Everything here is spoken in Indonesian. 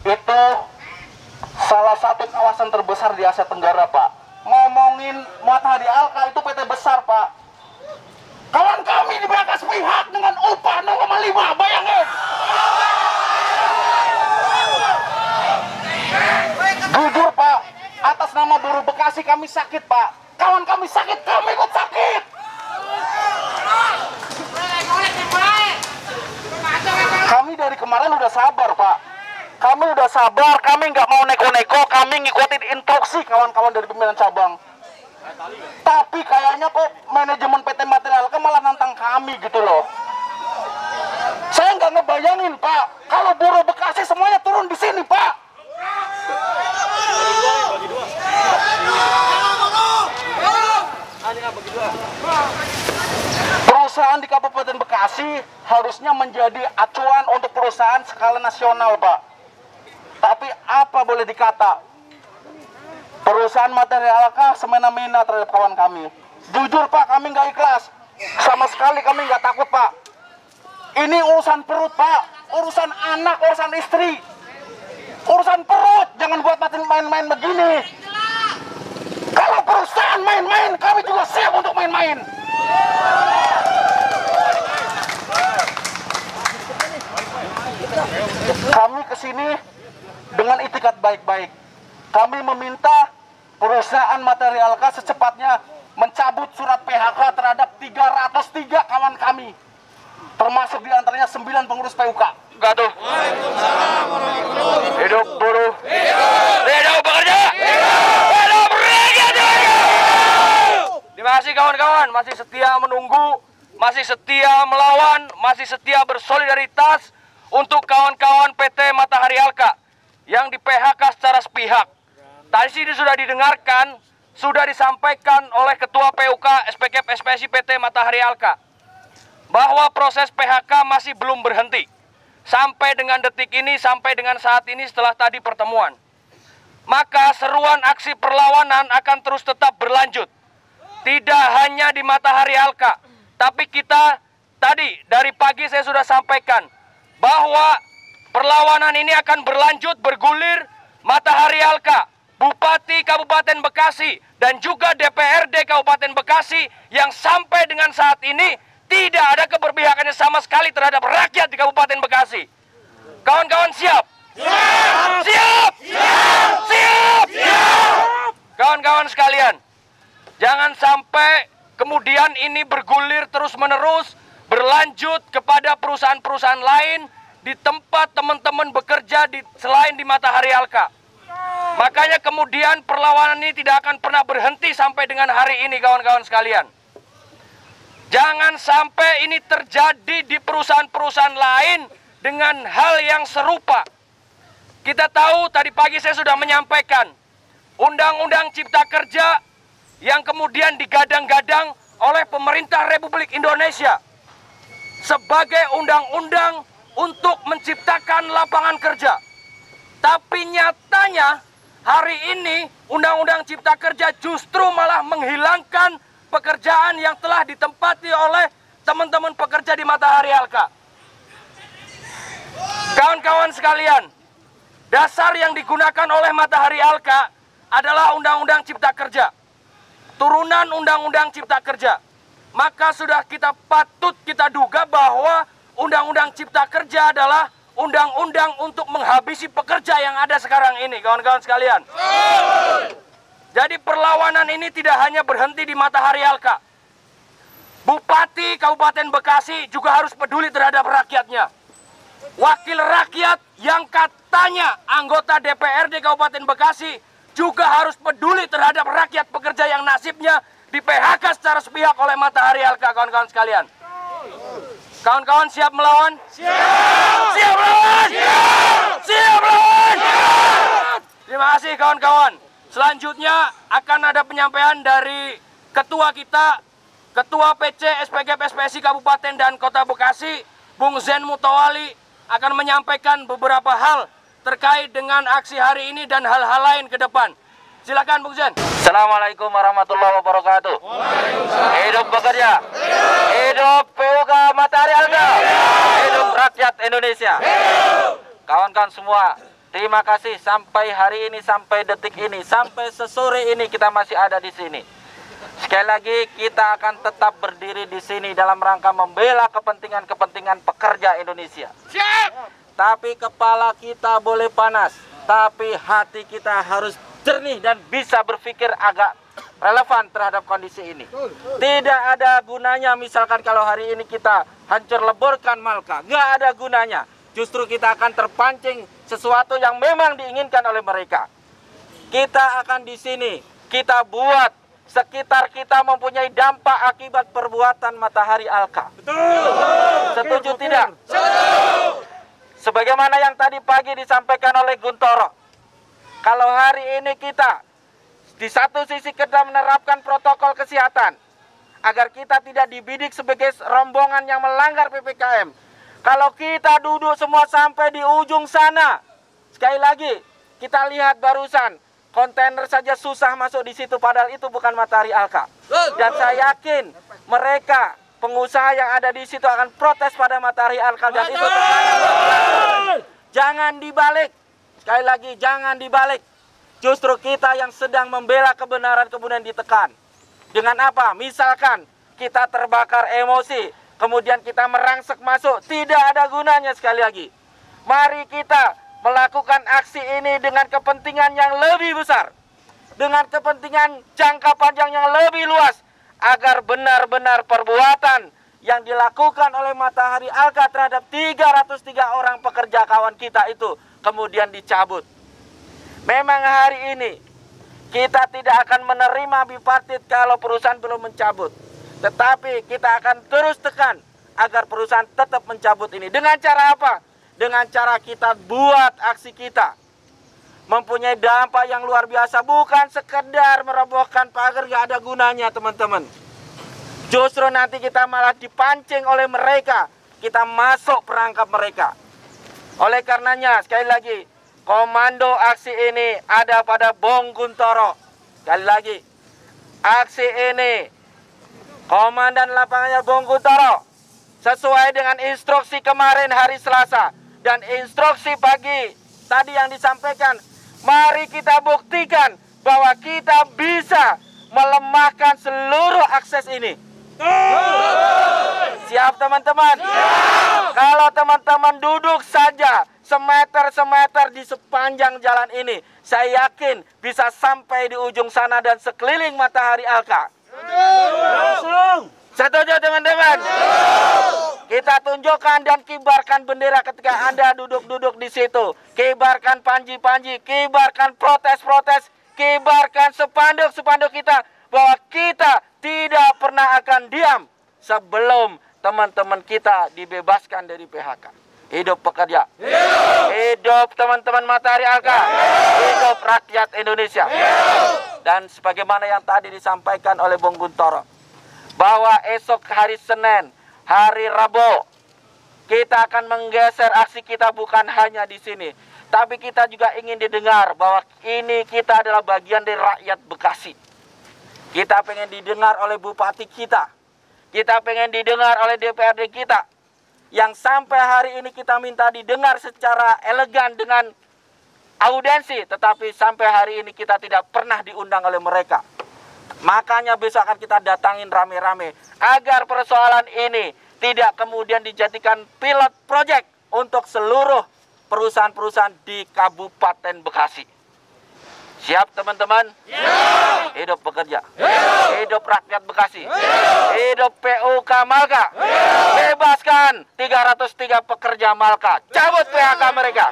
itu salah satu kawasan terbesar di Asia Tenggara, Pak. Ngomongin Matahari Alka itu PT besar, Pak. Kawan kami di PHK sepihak dengan upah 0,5, bayangin. Jujur, Pak, atas nama buruh Bekasi kami sakit, Pak. Kawan kami sakit, kami ikut sakit. Kami dari kemarin udah sabar, Pak. Kami udah sabar, kami nggak mau neko-neko, kami ngikutin instruksi kawan-kawan dari pimpinan cabang. Tapi kayaknya kok manajemen PT Material Alka malah nantang kami gitu loh. Saya nggak ngebayangin, Pak, kalau buruh Bekasi semuanya turun di sini, Pak. Perusahaan di Kabupaten Bekasi harusnya menjadi acuan untuk perusahaan skala nasional, Pak. Tapi apa boleh dikata, perusahaan Material Alka semena-mena terhadap kawan kami. Jujur, Pak, kami nggak ikhlas. Sama sekali kami nggak takut, Pak. Ini urusan perut, Pak. Urusan anak, urusan istri. Urusan perut, jangan buat main-main begini. Kalau perusahaan main-main, kami juga siap untuk main-main. Kami kesini dengan itikat baik-baik. Kami meminta perusahaan Material Alka secepatnya mencabut surat PHK terhadap 303 kawan kami, termasuk diantaranya 9 pengurus PUK. Gaduh. Hidup buruh. Hidup bekerja. Hidup rakyat. Terima kasih kawan-kawan, masih setia menunggu, masih setia melawan, masih setia bersolidaritas untuk kawan-kawan PT Matahari Alka yang di PHK secara sepihak. Tadi sini sudah didengarkan, sudah disampaikan oleh Ketua PUK SPKP SPSI PT Matahari Alka bahwa proses PHK masih belum berhenti sampai dengan detik ini, sampai dengan saat ini setelah tadi pertemuan. Maka seruan aksi perlawanan akan terus tetap berlanjut. Tidak hanya di Matahari Alka, tapi kita tadi dari pagi saya sudah sampaikan bahwa perlawanan ini akan berlanjut, bergulir. Matahari Alka, Bupati Kabupaten Bekasi, dan juga DPRD Kabupaten Bekasi yang sampai dengan saat ini tidak ada keberpihakannya sama sekali terhadap rakyat di Kabupaten Bekasi. Kawan-kawan siap? Siap! Siap! Siap! Siap! Siap! Kawan-kawan sekalian, jangan sampai kemudian ini bergulir terus-menerus, berlanjut kepada perusahaan-perusahaan lain di tempat teman-teman bekerja selain di Matahari Alka. Makanya kemudian perlawanan ini tidak akan pernah berhenti sampai dengan hari ini, kawan-kawan sekalian. Jangan sampai ini terjadi di perusahaan-perusahaan lain dengan hal yang serupa. Kita tahu tadi pagi saya sudah menyampaikan Undang-Undang Cipta Kerja yang kemudian digadang-gadang oleh pemerintah Republik Indonesia sebagai undang-undang untuk menciptakan lapangan kerja. Tapi nyatanya hari ini Undang-Undang Cipta Kerja justru malah menghilangkan pekerjaan yang telah ditempati oleh teman-teman pekerja di Matahari Alka. Kawan-kawan sekalian, dasar yang digunakan oleh Matahari Alka adalah Undang-Undang Cipta Kerja, turunan Undang-Undang Cipta Kerja. Maka sudah patut kita duga bahwa Undang-Undang Cipta Kerja adalah undang-undang untuk menghabisi pekerja yang ada sekarang ini, kawan-kawan sekalian. Jadi perlawanan ini tidak hanya berhenti di Matahari Alka. Bupati Kabupaten Bekasi juga harus peduli terhadap rakyatnya. Wakil rakyat yang katanya anggota DPRD Kabupaten Bekasi juga harus peduli terhadap rakyat pekerja yang nasibnya di PHK secara sepihak oleh Matahari Alka, kawan-kawan sekalian. Kawan-kawan siap melawan? Siap! Siap melawan? Siap! Siap melawan? Siap! Terima kasih kawan-kawan. Selanjutnya akan ada penyampaian dari Ketua kita, Ketua PC SPKP SPSI Kabupaten dan Kota Bekasi, Bung Zen Mutawali, akan menyampaikan beberapa hal terkait dengan aksi hari ini dan hal-hal lain ke depan. Silakan Bung Zen. Assalamualaikum warahmatullahi wabarakatuh. Hidup bekerja. Hidup PUK Matahari Alka. Hidup rakyat Indonesia. Kawan-kawan semua, Terima kasih sampai hari ini, sampai detik ini, sampai sesore ini kita masih ada di sini. Sekali lagi kita akan tetap berdiri di sini dalam rangka membela kepentingan-kepentingan pekerja Indonesia. Siap. Tapi kepala kita boleh panas, tapi hati kita harus jernih dan bisa berpikir agak relevan terhadap kondisi ini. Tidak ada gunanya misalkan kalau hari ini kita hancur leburkan Malka, nggak ada gunanya. Justru kita akan terpancing sesuatu yang memang diinginkan oleh mereka. Kita akan di sini, kita buat sekitar kita mempunyai dampak akibat perbuatan Matahari Alka. Setuju tidak? Sebagaimana yang tadi pagi disampaikan oleh Guntoro, kalau hari ini kita di satu sisi kita menerapkan protokol kesehatan agar kita tidak dibidik sebagai rombongan yang melanggar PPKM. Kalau kita duduk semua sampai di ujung sana, sekali lagi kita lihat barusan kontainer saja susah masuk di situ, padahal itu bukan Matahari Alka. Dan saya yakin mereka pengusaha yang ada di situ akan protes pada Matahari Alka dan itu jangan dibalik. Sekali lagi jangan dibalik. Justru kita yang sedang membela kebenaran kemudian ditekan. Dengan apa? Misalkan kita terbakar emosi, kemudian kita merangsek masuk, tidak ada gunanya. Sekali lagi, mari kita melakukan aksi ini dengan kepentingan yang lebih besar, dengan kepentingan jangka panjang yang lebih luas, agar benar-benar perbuatan yang dilakukan oleh Matahari Alka terhadap 303 orang pekerja kawan kita itu kemudian dicabut. Memang hari ini kita tidak akan menerima bipartit kalau perusahaan belum mencabut. Tetapi kita akan terus tekan agar perusahaan tetap mencabut ini. Dengan cara apa? Dengan cara kita buat aksi kita mempunyai dampak yang luar biasa. Bukan sekedar merobohkan pagar, gak ada gunanya teman-teman. Justru nanti kita malah dipancing oleh mereka. Kita masuk perangkap mereka. Oleh karenanya sekali lagi, komando aksi ini ada pada Bong Guntoro. Sekali lagi, aksi ini Komandan lapangannya Bong Guntoro sesuai dengan instruksi kemarin hari Selasa dan instruksi pagi tadi yang disampaikan. Mari kita buktikan bahwa kita bisa melemahkan seluruh akses ini. Siap teman-teman? Kalau teman-teman duduk saja semeter-semeter di sepanjang jalan ini, saya yakin bisa sampai di ujung sana dan sekeliling Matahari Alka. Setuju teman-teman? Kita tunjukkan dan kibarkan bendera ketika Anda duduk-duduk di situ. Kibarkan panji-panji, kibarkan protes-protes, kibarkan spanduk-spanduk kita bahwa kita tidak pernah akan diam sebelum teman-teman kita dibebaskan dari PHK. Hidup pekerja. Hidup teman-teman Matahari Alka. Hidup rakyat Indonesia. Dan sebagaimana yang tadi disampaikan oleh Bung Guntoro, bahwa esok hari Senin, hari Rabu, kita akan menggeser aksi kita bukan hanya di sini, tapi kita juga ingin didengar bahwa ini kita adalah bagian dari rakyat Bekasi. Kita pengen didengar oleh bupati kita. Kita pengen didengar oleh DPRD kita. Yang sampai hari ini kita minta didengar secara elegan dengan audiensi, tetapi sampai hari ini kita tidak pernah diundang oleh mereka. Makanya besok akan kita datangin rame-rame agar persoalan ini tidak kemudian dijadikan pilot project untuk seluruh perusahaan-perusahaan di Kabupaten Bekasi. Siap teman-teman? Hidup pekerja. Hidup rakyat Bekasi. Hidup PUK Malka. Bebaskan 303 pekerja Malka. Cabut PHK mereka.